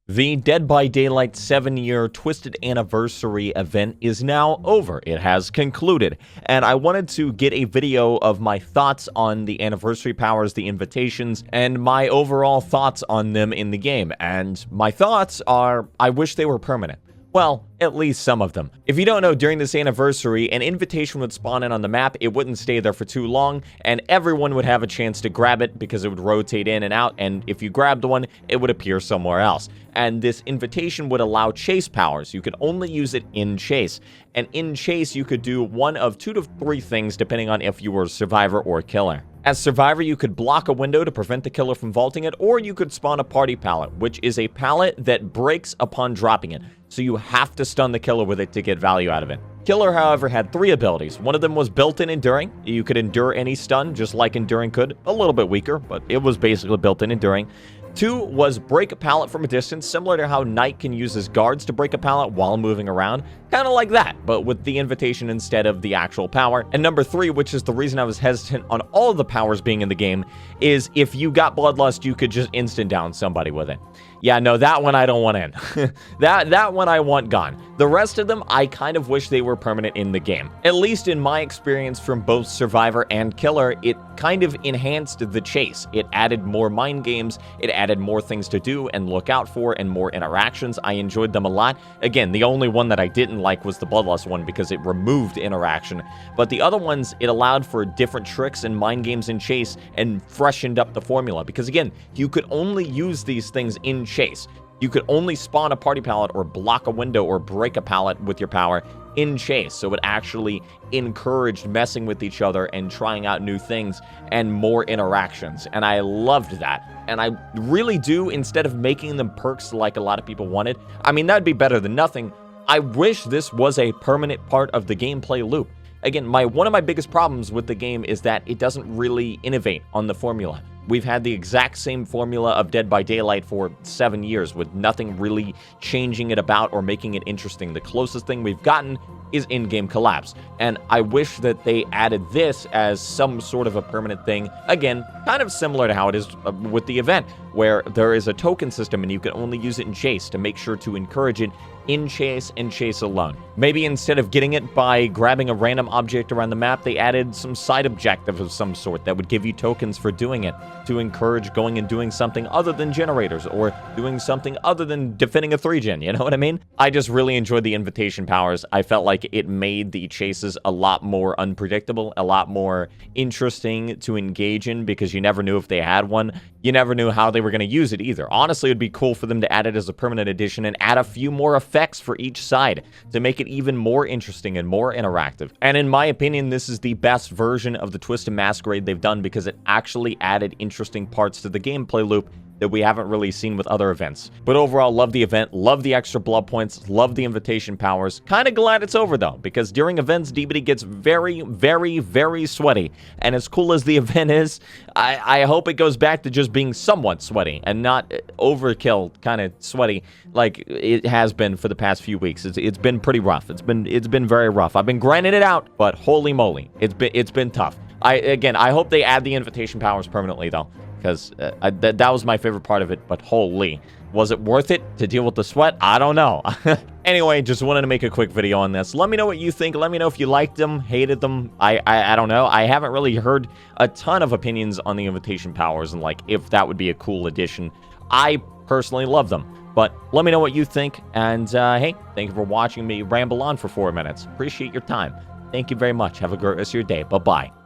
The Dead by Daylight 7-year Twisted Anniversary event is now over. It has concluded, and I wanted to get a video of my thoughts on the anniversary powers, the invitations, and my overall thoughts on them in the game. And my thoughts are, I wish they were permanent. Well, at least some of them. If you don't know, during this anniversary, an invitation would spawn in on the map, it wouldn't stay there for too long, and everyone would have a chance to grab it because it would rotate in and out, and if you grabbed one, it would appear somewhere else. And this invitation would allow chase powers. You could only use it in chase. And in chase, you could do one of 2 to 3 things depending on if you were a survivor or a killer. As survivor, you could block a window to prevent the killer from vaulting it, or you could spawn a party pallet, which is a pallet that breaks upon dropping it. So you have to stun the killer with it to get value out of it. Killer, however, had 3 abilities. One of them was built-in Enduring. You could endure any stun, just like Enduring could. A little bit weaker, but it was basically built-in Enduring. 2 was break a pallet from a distance, similar to how Knight can use his guards to break a pallet while moving around. Kind of like that, but with the invitation instead of the actual power. And number 3, which is the reason I was hesitant on all of the powers being in the game, is if you got Bloodlust, you could just instant down somebody with it. Yeah, no, that one I don't want in. that one I want gone. The rest of them, I kind of wish they were permanent in the game. At least in my experience from both Survivor and Killer, it kind of enhanced the chase. It added more mind games, it added more things to do and look out for, and more interactions. I enjoyed them a lot. Again, the only one that I didn't like was the Bloodlust one because it removed interaction. But the other ones, it allowed for different tricks and mind games in chase and freshened up the formula. Because again, you could only use these things in chase. You could only spawn a party pallet or block a window or break a pallet with your power in chase. So it actually encouraged messing with each other and trying out new things and more interactions. And I loved that. And I really do, instead of making them perks like a lot of people wanted, I mean, that'd be better than nothing. I wish this was a permanent part of the gameplay loop. Again, one of my biggest problems with the game is that it doesn't really innovate on the formula. We've had the exact same formula of Dead by Daylight for 7 years with nothing really changing it about or making it interesting. The closest thing we've gotten is in-game collapse. And I wish that they added this as some sort of a permanent thing. Again, kind of similar to how it is with the event, where there is a token system and you can only use it in chase to make sure to encourage it in chase and chase alone. Maybe instead of getting it by grabbing a random object around the map, they added some side objective of some sort that would give you tokens for doing it to encourage going and doing something other than generators or doing something other than defending a 3-gen, you know what I mean? I just really enjoyed the invitation powers. I felt like it made the chases a lot more unpredictable, a lot more interesting to engage in because you never knew if they had one. You never knew how they were going to use it either. Honestly, it would be cool for them to add it as a permanent addition and add a few more effects for each side to make it even more interesting and more interactive. And in my opinion, this is the best version of the Twisted Masquerade they've done because it actually added interesting parts to the gameplay loop that we haven't really seen with other events. But overall, love the event, love the extra blood points, love the invitation powers. Kind of glad it's over though, because during events, DBD gets very, very, very sweaty. And as cool as the event is, I hope it goes back to just being somewhat sweaty and not overkill kind of sweaty like it has been for the past few weeks. It's been pretty rough. It's been very rough. I've been grinding it out, but holy moly, it's been tough. I hope they add the invitation powers permanently though, because that was my favorite part of it, but holy, was it worth it to deal with the sweat? I don't know. Anyway, just wanted to make a quick video on this. Let me know what you think. Let me know if you liked them, hated them. I don't know. I haven't really heard a ton of opinions on the invitation powers and like if that would be a cool addition. I personally love them, but let me know what you think. And hey, thank you for watching me ramble on for 4 minutes. Appreciate your time. Thank you very much. Have a great rest of your day. Bye-bye.